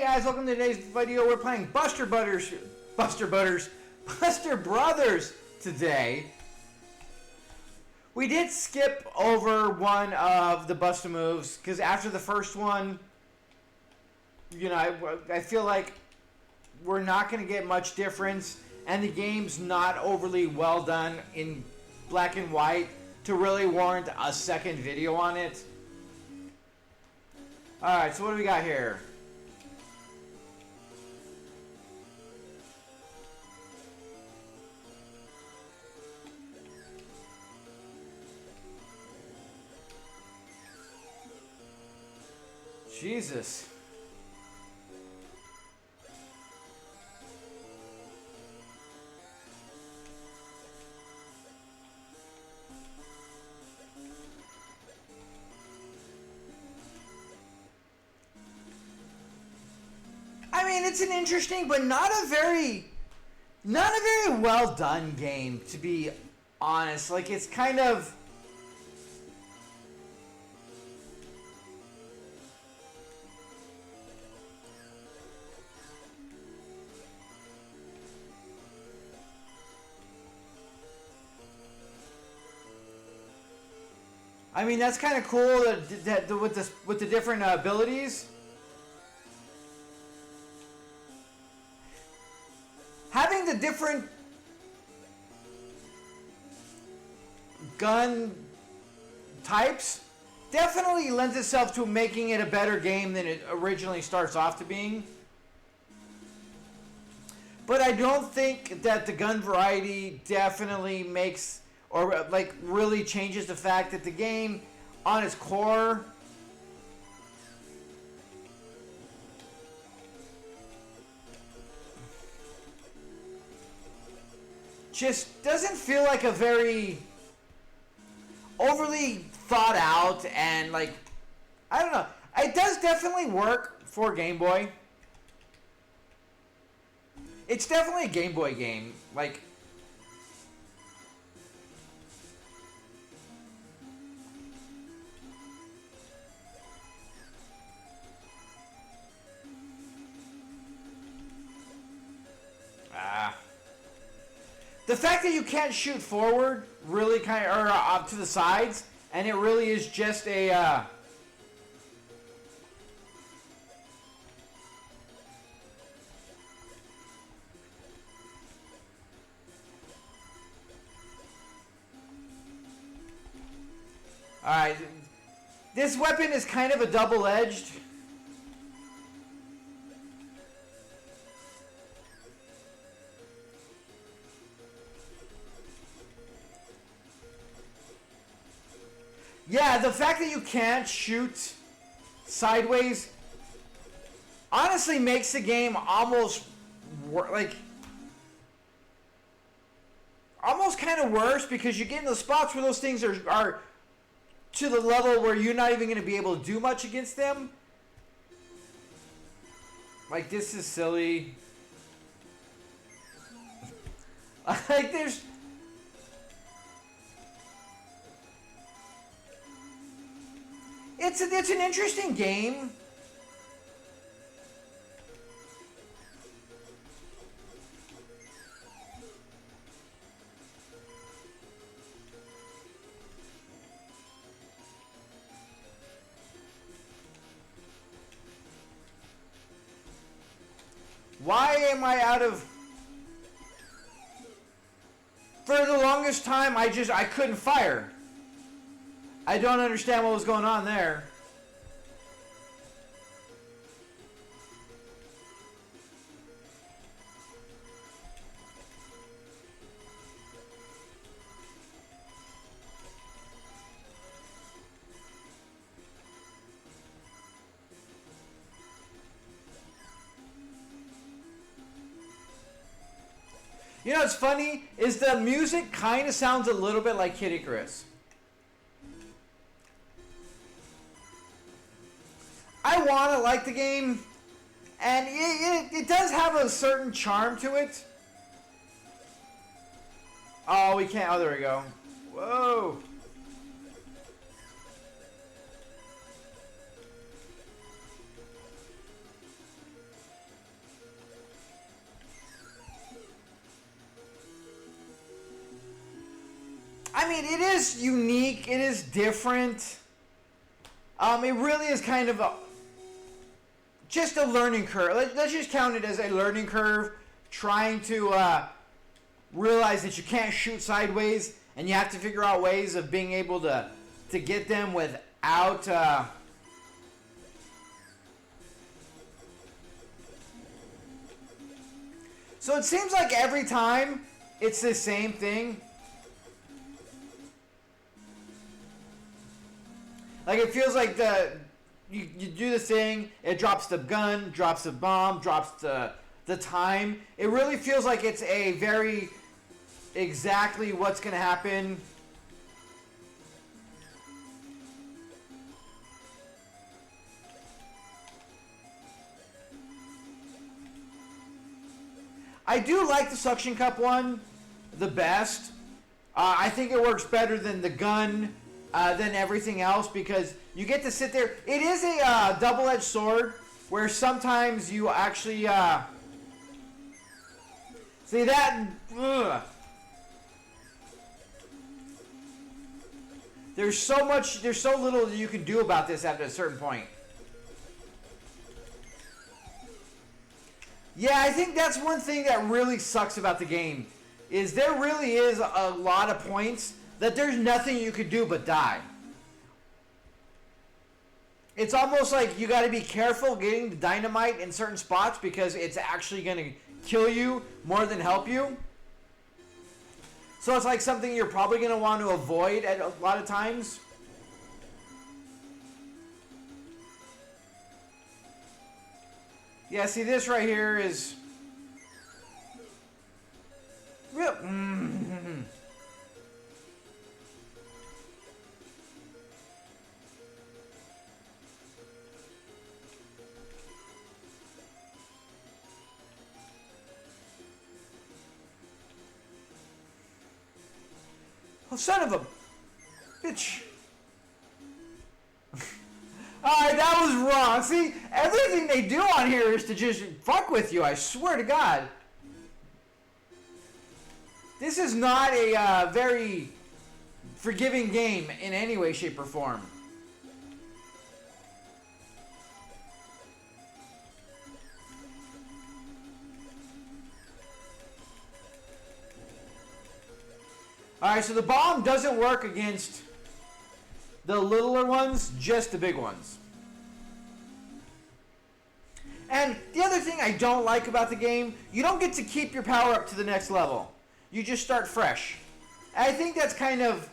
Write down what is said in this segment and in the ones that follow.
Hey guys, welcome to today's video. We're playing Buster Brothers today. We did skip over one of the Buster moves because after the first one, you know, I feel like we're not going to get much difference, and the game's not overly well done in black and white to really warrant a second video on it. Alright, so what do we got here? Jesus. I mean, it's an interesting, but not a very well done game, to be honest. Like, it's kind of... I mean, that's kind of cool that with the different abilities. Having the different gun types definitely lends itself to making it a better game than it originally starts off to being. But I don't think that the gun variety definitely makes or like really changes the fact that the game on its core just doesn't feel like a very overly thought out, and like, I don't know. It does definitely work for Game Boy. It's definitely a Game Boy game. Like, the fact that you can't shoot forward really kind of, or up to the sides, and it really is just a, Alright, this weapon is kind of a double-edged. Yeah, the fact that you can't shoot sideways honestly makes the game almost kind of worse, because you get in the spots where those things are to the level where you're not even going to be able to do much against them. Like, this is silly. Like, there's... It's an interesting game. Why am I out of... For the longest time, I couldn't fire. I don't understand what was going on there. You know what's funny is the music kind of sounds a little bit like Kid Icarus. I want to like the game, and it does have a certain charm to it. Oh, we can't. Oh, there we go. Whoa. I mean, it is unique. It is different. It really is kind of just a learning curve. Let's just count it as a learning curve, trying to realize that you can't shoot sideways, and you have to figure out ways of being able to get them without so it seems like every time it's the same thing. Like, it feels like you do the thing, it drops the gun, drops the bomb, drops the time. It really feels like it's a very exactly what's going to happen. I do like the suction cup one the best. I think it works better than the gun, than everything else, because you get to sit there. It is a double-edged sword where sometimes you actually see that. Ugh. There's so little that you can do about this after a certain point. Yeah, I think that's one thing that really sucks about the game, is there really is a lot of points that there's nothing you could do but die. It's almost like you got to be careful getting the dynamite in certain spots because it's actually going to kill you more than help you. So it's like something you're probably going to want to avoid at a lot of times. Yeah, see, this right here is real. Oh, son of a bitch. Alright, that was wrong. See, everything they do on here is to just fuck with you, I swear to God. This is not a very forgiving game in any way, shape, or form. Alright, so the bomb doesn't work against the littler ones, just the big ones. And the other thing I don't like about the game, you don't get to keep your power up to the next level. You just start fresh. And I think that's kind of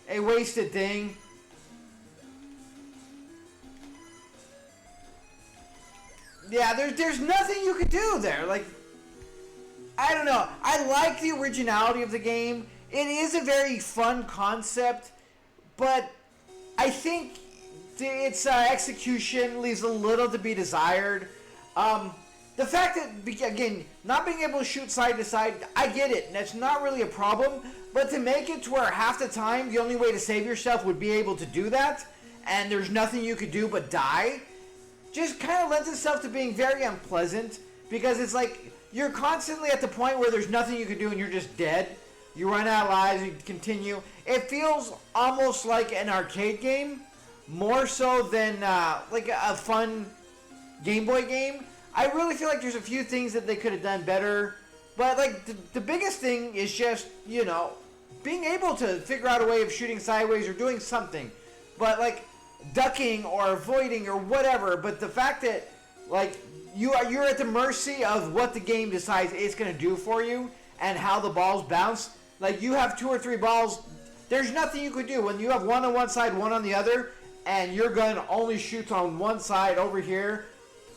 a wasted thing. Yeah, there's nothing you could do there. Like, I don't know. I like the originality of the game. It is a very fun concept, but I think its execution leaves a little to be desired. The fact that, again, not being able to shoot side to side, I get it. That's not really a problem. But to make it to where half the time the only way to save yourself would be able to do that, and there's nothing you could do but die, just kind of lends itself to being very unpleasant. Because it's like you're constantly at the point where there's nothing you can do and you're just dead. You run out of lives, you continue. It feels almost like an arcade game, more so than like a fun Game Boy game. I really feel like there's a few things that they could have done better. But like the biggest thing is just, you know, being able to figure out a way of shooting sideways or doing something. But like ducking or avoiding or whatever. But the fact that like you're at the mercy of what the game decides it's going to do for you and how the balls bounce. Like, you have 2 or 3 balls, there's nothing you could do. When you have one on one side, one on the other, and your gun only shoots on one side over here,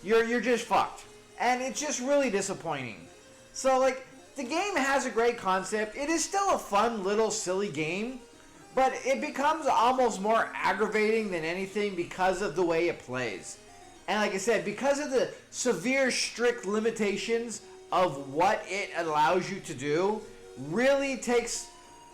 you're just fucked. And it's just really disappointing. So, like, the game has a great concept. It is still a fun little silly game, but it becomes almost more aggravating than anything because of the way it plays. And like I said, because of the severe, strict limitations of what it allows you to do, really takes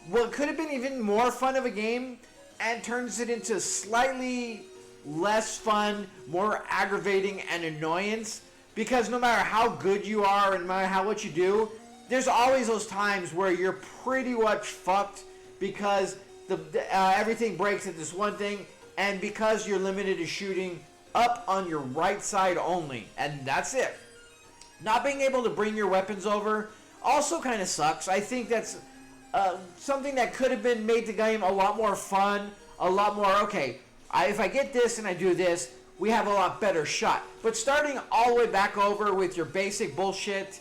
what could have been even more fun of a game and turns it into slightly less fun, more aggravating and annoyance. Because no matter how good you are and no matter what you do, there's always those times where you're pretty much fucked because everything breaks at this one thing, and because you're limited to shooting up on your right side only, and that's it. Not being able to bring your weapons over also kind of sucks. I think that's something that could have been made the game a lot more fun, a lot more, okay, if I get this and I do this, we have a lot better shot. But starting all the way back over with your basic bullshit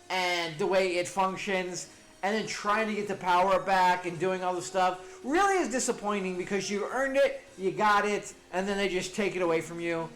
and the way it functions, and then trying to get the power back and doing all the stuff, really is disappointing because you earned it, you got it, and then they just take it away from you,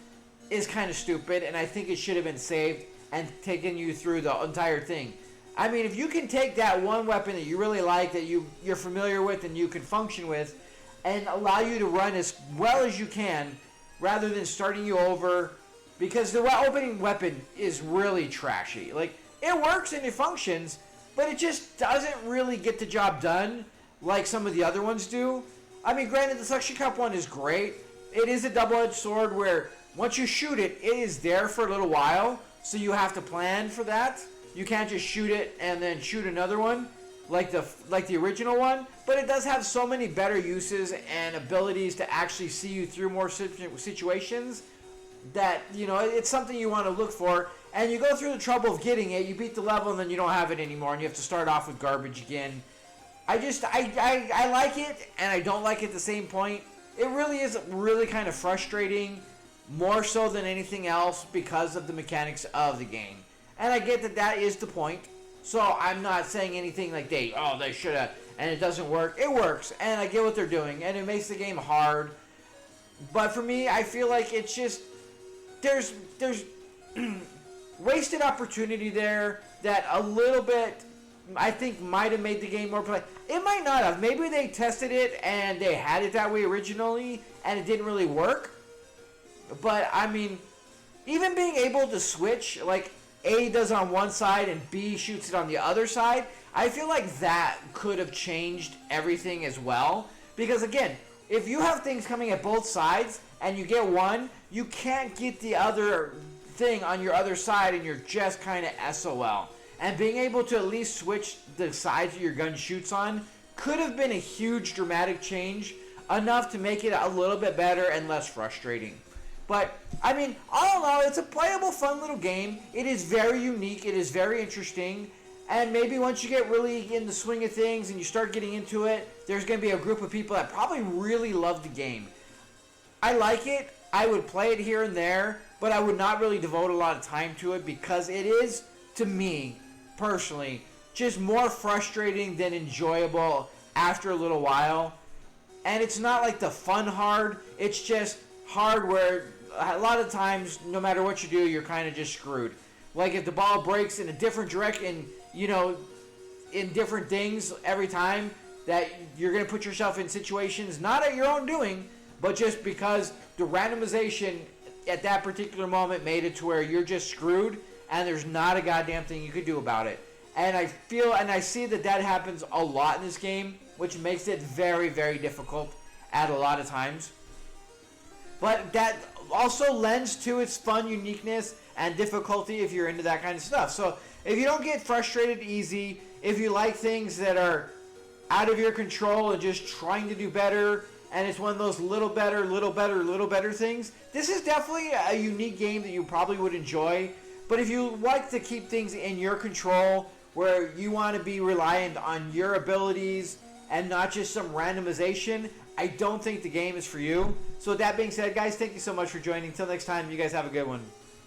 is kind of stupid, and I think it should have been saved and taken you through the entire thing. I mean, if you can take that one weapon that you really like, that you're familiar with and you can function with, and allow you to run as well as you can, rather than starting you over, because the opening weapon is really trashy. Like, it works and it functions, but it just doesn't really get the job done like some of the other ones do. I mean, granted, the Suction Cup one is great. It is a double-edged sword where once you shoot it, it is there for a little while, so you have to plan for that. You can't just shoot it and then shoot another one like the original one, but it does have so many better uses and abilities to actually see you through more situations that, you know, it's something you want to look for. And you go through the trouble of getting it, you beat the level, and then you don't have it anymore, and you have to start off with garbage again. I like it, and I don't like it at the same point. It really is really kind of frustrating, more so than anything else, because of the mechanics of the game. And I get that that is the point, so I'm not saying anything like they should have, and it doesn't work. It works, and I get what they're doing, and it makes the game hard. But for me, I feel like it's just, there's wasted opportunity there that a little bit, I think, might have made the game more play. It might not have. Maybe they tested it and they had it that way originally and it didn't really work. But, I mean, even being able to switch, like A does on one side and B shoots it on the other side, I feel like that could have changed everything as well. Because, again, if you have things coming at both sides and you get one, you can't get the other thing on your other side and you're just kind of SOL. And being able to at least switch the sides that your gun shoots on could have been a huge dramatic change, enough to make it a little bit better and less frustrating. But, I mean, all in all, it's a playable, fun little game. It is very unique. It is very interesting. And maybe once you get really in the swing of things and you start getting into it, there's going to be a group of people that probably really love the game. I like it. I would play it here and there, but I would not really devote a lot of time to it because it is, to me, personally, just more frustrating than enjoyable after a little while. And it's not like the fun hard. It's just hard where a lot of times, no matter what you do, you're kind of just screwed. Like if the ball breaks in a different direction, you know, in different things every time, that you're going to put yourself in situations not at your own doing, but just because the randomization at that particular moment made it to where you're just screwed and there's not a goddamn thing you could do about it. And I feel and I see that that happens a lot in this game, which makes it very, very difficult at a lot of times. But that also lends to its fun, uniqueness, and difficulty if you're into that kind of stuff. So if you don't get frustrated easy, if you like things that are out of your control and just trying to do better, and it's one of those little better things, this is definitely a unique game that you probably would enjoy. But if you like to keep things in your control, where you want to be reliant on your abilities and not just some randomization, I don't think the game is for you. So with that being said, guys, thank you so much for joining. Until next time, you guys have a good one.